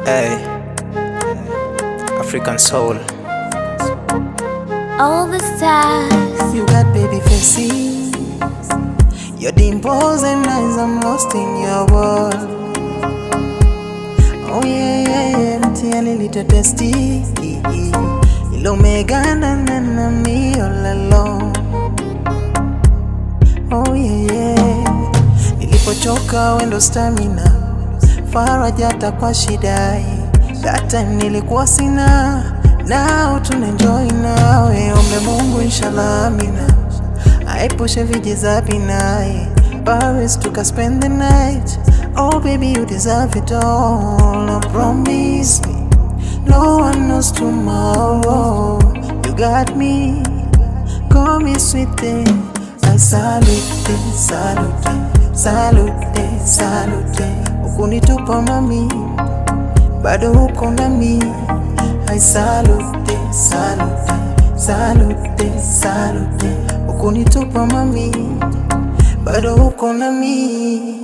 Hey, African soul. All the stars. You got baby faces, your dimples and eyes, I'm lost in your world. Oh yeah, mtiani little testy, ilo meganda na me all alone. Oh yeah, nilipochoka wendo stamina, faraja hata kwa shida. That time nilikuwa sina, now tunaenjoy nawe. Ombe Mungu inshallah amina, aepushe vijizabi naye, Paris tuka spend the night. Oh baby you deserve it all. No promise me, no one knows tomorrow. You got me, call me sweetie. I salute, salute, salute, salute. Ukunitupa mami, bado uko nami. I salute, salute, salute, salute. Ukunitupa mami, bado uko nami.